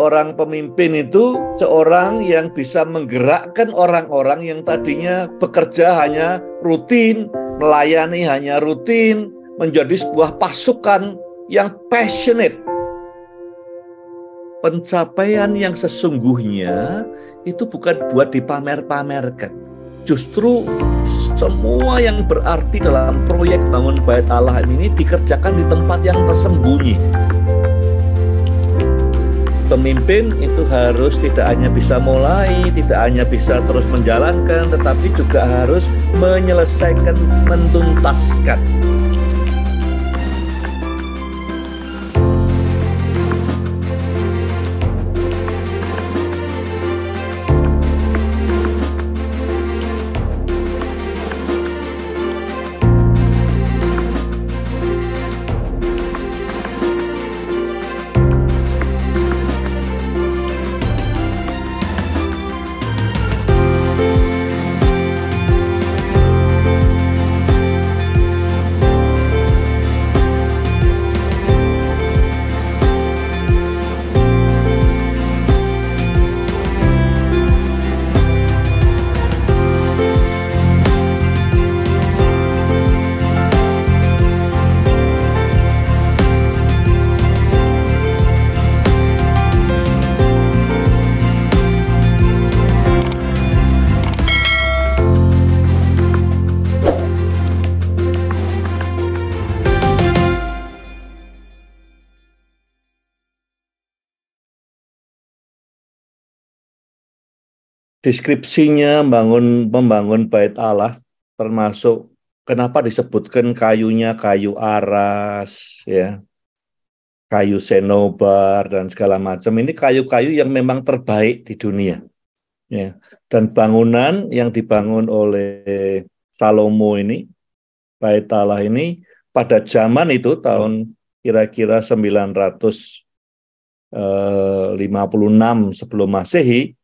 seorang pemimpin itu seorang yang bisa menggerakkan orang-orang yang tadinya bekerja hanya rutin, melayani hanya rutin, menjadi sebuah pasukan yang passionate. Pencapaian yang sesungguhnya itu bukan buat dipamer-pamerkan. Justru semua yang berarti dalam proyek bangun bait Allah ini dikerjakan di tempat yang tersembunyi. Pemimpin itu harus tidak hanya bisa mulai, tidak hanya bisa terus menjalankan, tetapi juga harus menyelesaikan, menuntaskan. Deskripsinya membangun bait Allah, termasuk kenapa disebutkan kayunya kayu aras, ya, kayu senobar dan segala macam. Ini kayu-kayu yang memang terbaik di dunia, ya. Dan bangunan yang dibangun oleh Salomo ini, bait Allah ini, pada zaman itu tahun kira-kira 956 sebelum Masehi,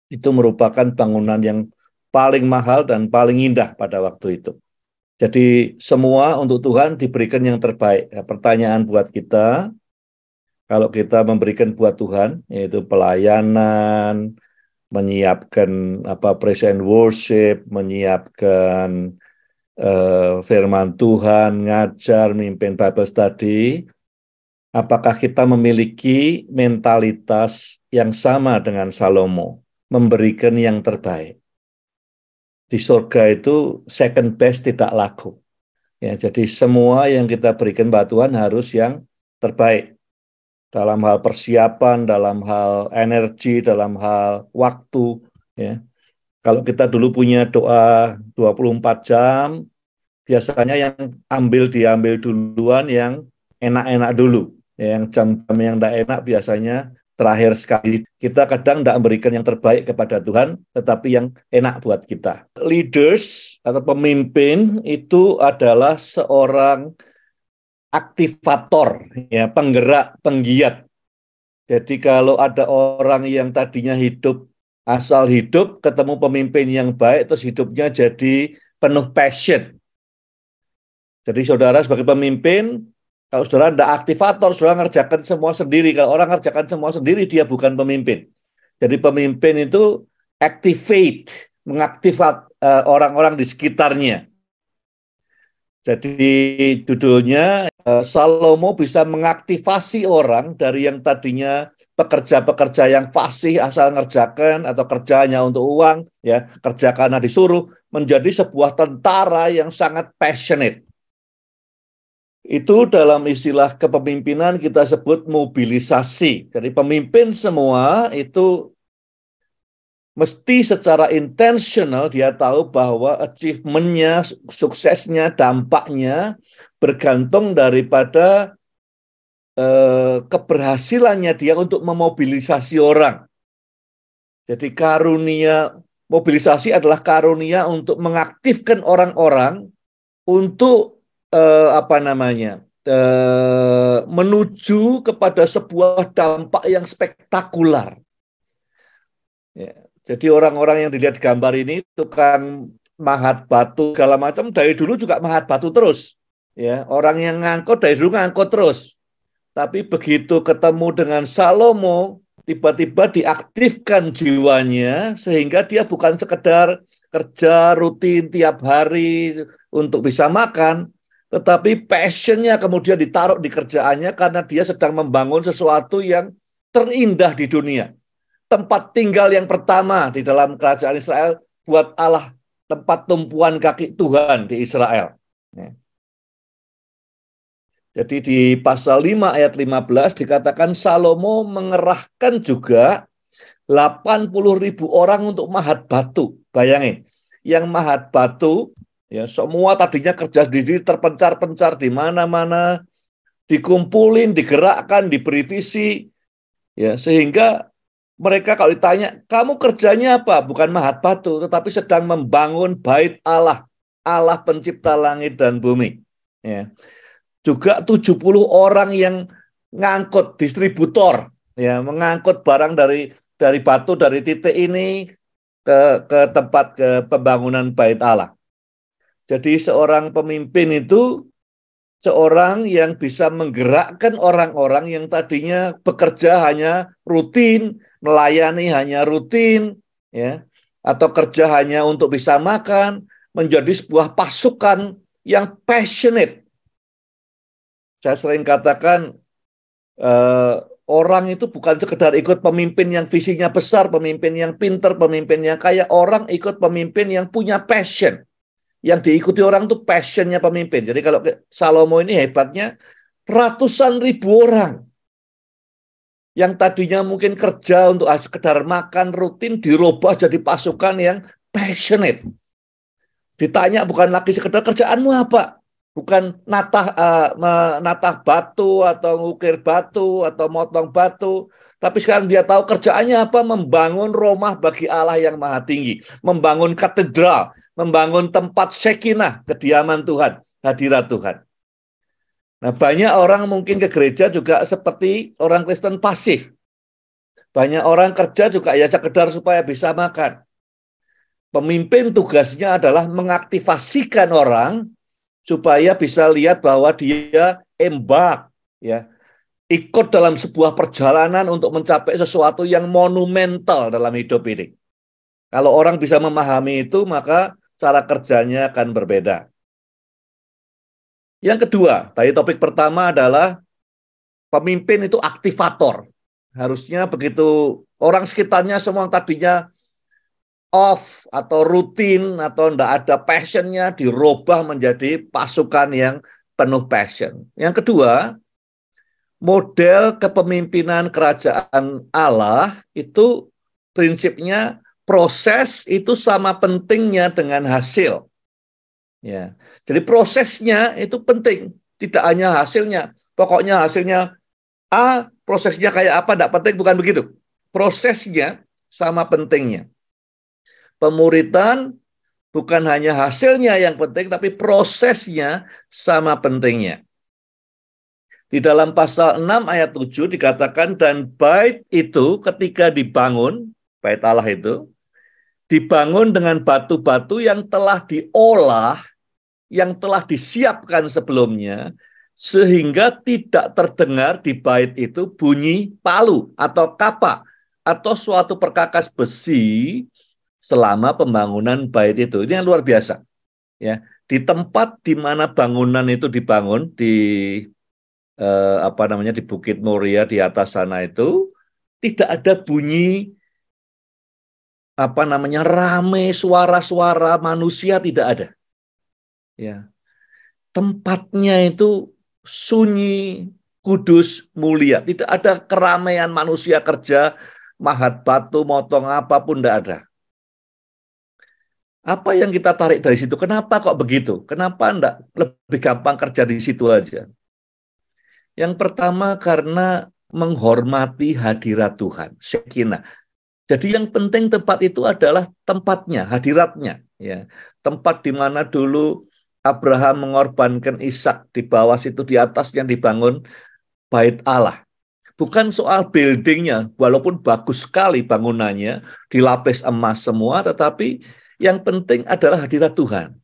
itu merupakan bangunan yang paling mahal dan paling indah pada waktu itu. Jadi semua untuk Tuhan diberikan yang terbaik. Ya, pertanyaan buat kita, kalau kita memberikan buat Tuhan, yaitu pelayanan, menyiapkan praise and worship, menyiapkan firman Tuhan, ngajar, mimpin Bible study, apakah kita memiliki mentalitas yang sama dengan Salomo? Memberikan yang terbaik. Di surga itu second best tidak laku. Ya, jadi semua yang kita berikan pada Tuhan harus yang terbaik. Dalam hal persiapan, dalam hal energi, dalam hal waktu. Ya. Kalau kita dulu punya doa 24 jam, biasanya yang diambil duluan yang enak-enak dulu. Ya, yang jam-jam yang tidak enak biasanya terakhir sekali. Kita kadang tidak memberikan yang terbaik kepada Tuhan, tetapi yang enak buat kita. Leaders atau pemimpin itu adalah seorang aktivator, ya, penggerak, penggiat. Jadi kalau ada orang yang tadinya asal hidup, ketemu pemimpin yang baik, terus hidupnya jadi penuh passion. Jadi saudara sebagai pemimpin, kalau saudara tidak aktivator, saudara ngerjakan semua sendiri. Kalau orang ngerjakan semua sendiri, dia bukan pemimpin. Jadi pemimpin itu mengaktifkan orang-orang di sekitarnya. Jadi judulnya, Salomo bisa mengaktifasi orang dari yang tadinya pekerja-pekerja yang fasih asal ngerjakan atau kerjanya untuk uang, ya, kerja karena disuruh, menjadi sebuah tentara yang sangat passionate. Itu dalam istilah kepemimpinan kita sebut mobilisasi. Jadi pemimpin semua itu mesti secara intensional dia tahu bahwa achievement-nya, suksesnya, dampaknya bergantung daripada keberhasilannya dia untuk memobilisasi orang. Jadi mobilisasi adalah karunia untuk mengaktifkan orang-orang untuk menuju kepada sebuah dampak yang spektakuler. Ya, jadi orang-orang yang dilihat gambar ini, tukang mahat batu segala macam, dari dulu juga mahat batu terus. Ya, orang yang ngangkut dari dulu ngangkut terus. Tapi begitu ketemu dengan Salomo, tiba-tiba diaktifkan jiwanya sehingga dia bukan sekedar kerja rutin tiap hari untuk bisa makan, tetapi passionnya kemudian ditaruh di kerjaannya karena dia sedang membangun sesuatu yang terindah di dunia. Tempat tinggal yang pertama di dalam kerajaan Israel buat Allah, tempat tumpuan kaki Tuhan di Israel. Jadi di pasal 5 ayat 15 dikatakan Salomo mengerahkan juga 80.000 orang untuk mahat batu. Bayangin, yang mahat batu, ya semua tadinya kerja sendiri terpencar-pencar di mana-mana, dikumpulin, digerakkan, diberi visi, ya sehingga mereka kalau ditanya, kamu kerjanya apa? Bukan mahat batu, tetapi sedang membangun bait Allah, Allah pencipta langit dan bumi. Ya. Juga 70 orang yang ngangkut distributor, ya mengangkut barang dari batu dari titik ini ke tempat ke pembangunan bait Allah. Jadi seorang pemimpin itu seorang yang bisa menggerakkan orang-orang yang tadinya bekerja hanya rutin, melayani hanya rutin, ya, atau kerja hanya untuk bisa makan, menjadi sebuah pasukan yang passionate. Saya sering katakan orang itu bukan sekedar ikut pemimpin yang visinya besar, pemimpin yang pinter, pemimpin yang kaya. Orang ikut pemimpin yang punya passion. Yang diikuti orang itu passionnya pemimpin. Jadi kalau Salomo ini hebatnya ratusan ribu orang yang tadinya mungkin kerja untuk sekedar makan rutin dirubah jadi pasukan yang passionate. Ditanya bukan lagi sekedar kerjaanmu apa? Bukan menatah batu atau ngukir batu atau motong batu. Tapi sekarang dia tahu kerjaannya apa? Membangun rumah bagi Allah yang maha tinggi. Membangun katedral. Membangun tempat Shekinah, kediaman Tuhan, hadirat Tuhan. Nah, banyak orang mungkin ke gereja juga seperti orang Kristen pasif. Banyak orang kerja juga ya sekedar supaya bisa makan. Pemimpin tugasnya adalah mengaktifasikan orang supaya bisa lihat bahwa dia embark, ya, ikut dalam sebuah perjalanan untuk mencapai sesuatu yang monumental dalam hidup ini. Kalau orang bisa memahami itu, maka cara kerjanya akan berbeda. Yang kedua, tadi topik pertama adalah pemimpin itu aktivator. Harusnya begitu orang sekitarnya semua tadinya off atau rutin atau tidak ada passionnya dirubah menjadi pasukan yang penuh passion. Yang kedua, model kepemimpinan kerajaan Allah itu prinsipnya proses itu sama pentingnya dengan hasil. Ya, jadi prosesnya itu penting, tidak hanya hasilnya. Pokoknya hasilnya A, prosesnya kayak apa tidak penting, bukan begitu. Prosesnya sama pentingnya. Pemuritan bukan hanya hasilnya yang penting, tapi prosesnya sama pentingnya. Di dalam pasal 6 ayat 7 dikatakan, dan bait itu ketika dibangun, bait Allah itu, dibangun dengan batu-batu yang telah diolah, yang telah disiapkan sebelumnya, sehingga tidak terdengar di bait itu bunyi palu atau kapak, atau suatu perkakas besi, selama pembangunan bait itu. Ini yang luar biasa. Ya, di tempat di mana bangunan itu dibangun di di Bukit Moria di atas sana itu tidak ada bunyi rame suara-suara manusia, tidak ada. Ya. Tempatnya itu sunyi, kudus, mulia. Tidak ada keramaian manusia kerja, mahat batu, motong apapun, tidak ada. Apa yang kita tarik dari situ? Kenapa kok begitu? Kenapa enggak lebih gampang kerja di situ aja? Yang pertama karena menghormati hadirat Tuhan, Shekinah. Jadi yang penting tempat itu adalah tempatnya, hadiratnya. Ya. Tempat di mana dulu Abraham mengorbankan Ishak, di bawah situ, di atasnya dibangun bait Allah. Bukan soal buildingnya, walaupun bagus sekali bangunannya, dilapis emas semua, tetapi yang penting adalah hadirat Tuhan.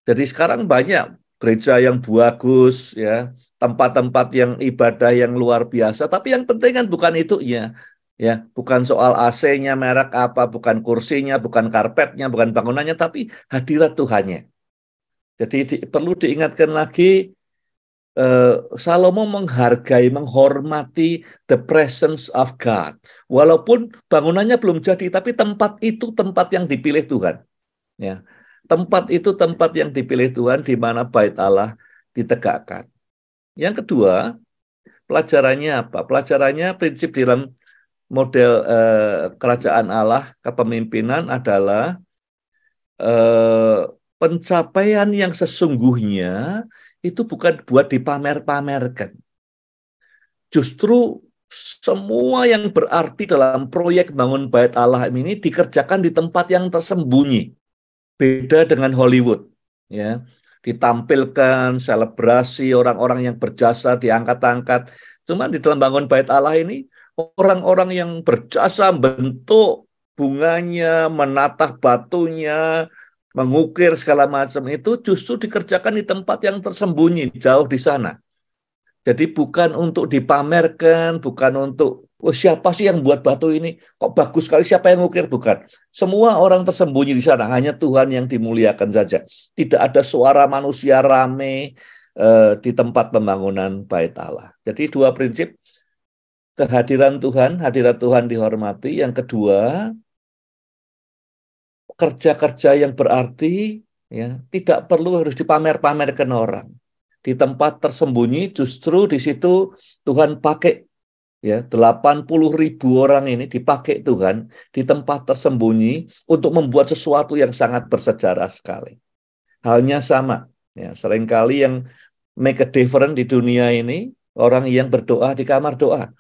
Jadi sekarang banyak gereja yang bagus, ya, tempat-tempat yang ibadah yang luar biasa. Tapi yang penting kan bukan itu, ya. Ya, bukan soal AC-nya merek apa, bukan kursinya, bukan karpetnya, bukan bangunannya, tapi hadirat Tuhannya. Jadi perlu diingatkan lagi, Salomo menghargai, menghormati the presence of God. Walaupun bangunannya belum jadi, tapi tempat itu tempat yang dipilih Tuhan. Ya, tempat itu tempat yang dipilih Tuhan, di mana bait Allah ditegakkan. Yang kedua, pelajarannya apa? Pelajarannya prinsip dalam model kerajaan Allah, kepemimpinan adalah eh, pencapaian yang sesungguhnya itu bukan buat dipamer-pamerkan. Justru semua yang berarti dalam proyek bangun bait Allah ini dikerjakan di tempat yang tersembunyi. Beda dengan Hollywood, ya. Ditampilkan selebrasi orang-orang yang berjasa diangkat-angkat. Cuma di dalam bangun bait Allah ini orang-orang yang berjasa bentuk bunganya, menatah batunya, mengukir segala macam itu justru dikerjakan di tempat yang tersembunyi, jauh di sana. Jadi bukan untuk dipamerkan, bukan untuk, oh siapa sih yang buat batu ini? Kok bagus sekali, siapa yang ngukir? Bukan. Semua orang tersembunyi di sana, hanya Tuhan yang dimuliakan saja. Tidak ada suara manusia rame di tempat pembangunan bait Allah. Jadi dua prinsip, kehadiran Tuhan, hadirat Tuhan dihormati. Yang kedua, kerja-kerja yang berarti ya tidak perlu harus dipamer-pamerkan orang. Di tempat tersembunyi justru di situ Tuhan pakai, ya, 80.000 orang ini dipakai Tuhan di tempat tersembunyi untuk membuat sesuatu yang sangat bersejarah sekali. Halnya sama, ya, seringkali yang make a difference di dunia ini orang yang berdoa di kamar doa,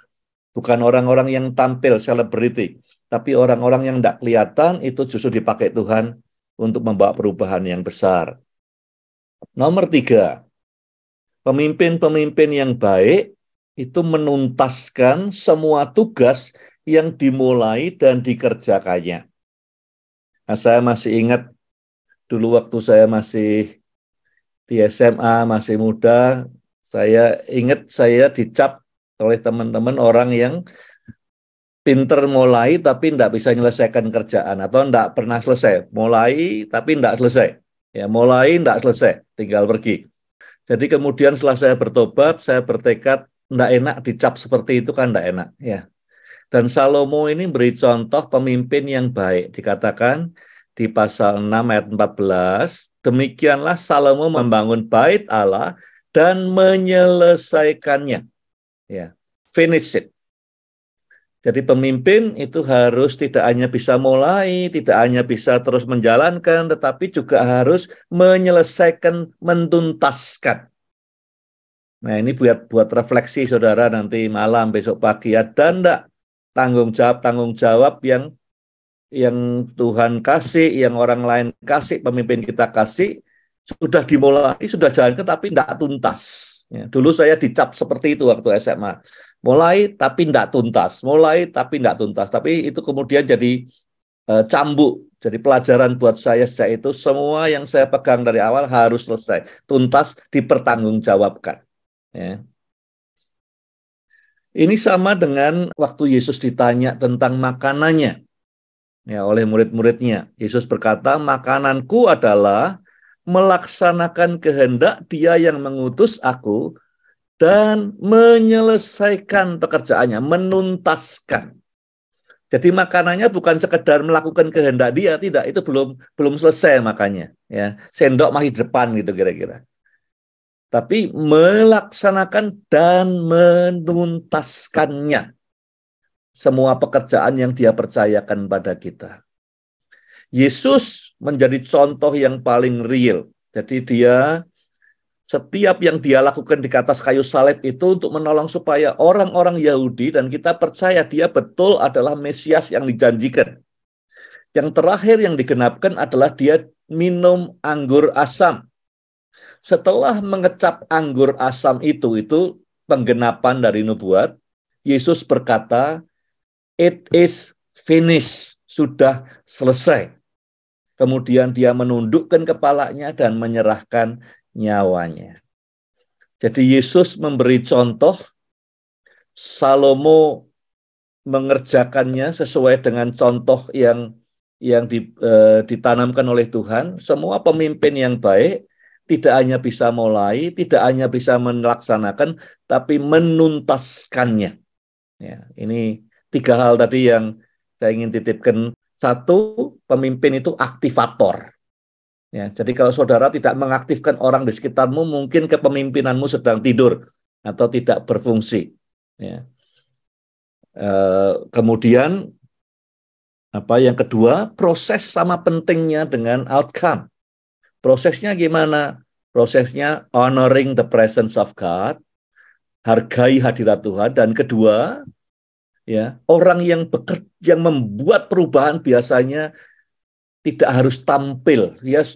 bukan orang-orang yang tampil selebriti, tapi orang-orang yang tidak kelihatan itu justru dipakai Tuhan untuk membawa perubahan yang besar. Nomor 3, pemimpin-pemimpin yang baik itu menuntaskan semua tugas yang dimulai dan dikerjakannya. Nah, saya masih ingat dulu waktu saya masih di SMA, masih muda, saya ingat saya dicap oleh teman-teman orang yang pinter mulai tapi tidak bisa menyelesaikan kerjaan atau tidak pernah selesai. Mulai tapi tidak selesai. Ya, mulai tidak selesai, tinggal pergi. Jadi kemudian setelah saya bertobat, saya bertekad, tidak enak dicap seperti itu kan tidak enak. Ya. Dan Salomo ini beri contoh pemimpin yang baik. Dikatakan di pasal 6 ayat 14, demikianlah Salomo membangun bait Allah dan menyelesaikannya. Ya, finish it. Jadi pemimpin itu harus tidak hanya bisa mulai, tidak hanya bisa terus menjalankan, tetapi juga harus menyelesaikan, mentuntaskan. Nah, ini buat refleksi saudara nanti malam, besok pagi. Ada enggak tanggung jawab yang Tuhan kasih, yang orang lain kasih, pemimpin kita kasih, sudah dimulai, sudah jalankan, tapi tidak tuntas. Ya, dulu saya dicap seperti itu waktu SMA. Mulai tapi tidak tuntas, mulai tapi tidak tuntas. Tapi itu kemudian jadi cambuk, jadi pelajaran buat saya sejak itu. Semua yang saya pegang dari awal harus selesai, tuntas, dipertanggungjawabkan. Ya. Ini sama dengan waktu Yesus ditanya tentang makanannya, ya, oleh murid-muridnya. Yesus berkata, makananku adalah melaksanakan kehendak Dia yang mengutus aku dan menyelesaikan pekerjaannya, menuntaskan. Jadi makanannya bukan sekedar melakukan kehendak Dia, tidak, itu belum selesai makannya, ya. Sendok masih depan gitu kira-kira. Tapi melaksanakan dan menuntaskannya semua pekerjaan yang Dia percayakan pada kita. Yesus menjadi contoh yang paling real. Jadi dia setiap yang dia lakukan di atas kayu salib itu untuk menolong supaya orang-orang Yahudi dan kita percaya dia betul adalah Mesias yang dijanjikan. Yang terakhir yang digenapkan adalah dia minum anggur asam. Setelah mengecap anggur asam itu penggenapan dari nubuat. Yesus berkata, "It is finished," sudah selesai. Kemudian dia menundukkan kepalanya dan menyerahkan nyawanya. Jadi Yesus memberi contoh, Salomo mengerjakannya sesuai dengan contoh yang ditanamkan oleh Tuhan. Semua pemimpin yang baik tidak hanya bisa mulai, tidak hanya bisa melaksanakan, tapi menuntaskannya. Ya, ini 3 hal tadi yang saya ingin titipkan. Satu, pemimpin itu aktivator. Ya, jadi kalau saudara tidak mengaktifkan orang di sekitarmu, mungkin kepemimpinanmu sedang tidur atau tidak berfungsi. Ya. Kemudian yang kedua, proses sama pentingnya dengan outcome. Prosesnya gimana? Prosesnya honoring the presence of God, hargai hadirat Tuhan. Dan kedua, ya, orang yang membuat perubahan biasanya tidak harus tampil, ya,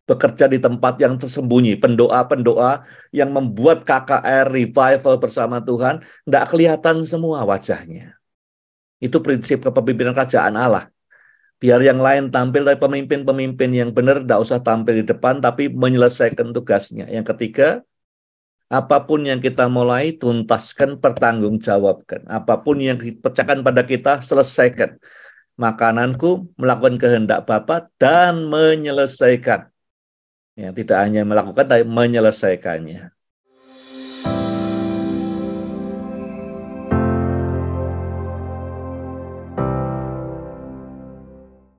bekerja di tempat yang tersembunyi. Pendoa-pendoa yang membuat KKR revival bersama Tuhan, tidak kelihatan semua wajahnya. Itu prinsip kepemimpinan kerajaan Allah. Biar yang lain tampil, tapi pemimpin-pemimpin yang benar tidak usah tampil di depan, tapi menyelesaikan tugasnya. Yang ketiga, apapun yang kita mulai, tuntaskan, pertanggungjawabkan. Apapun yang dipecahkan pada kita, selesaikan. Makananku, melakukan kehendak Bapa dan menyelesaikan. Ya, tidak hanya melakukan, tapi menyelesaikannya.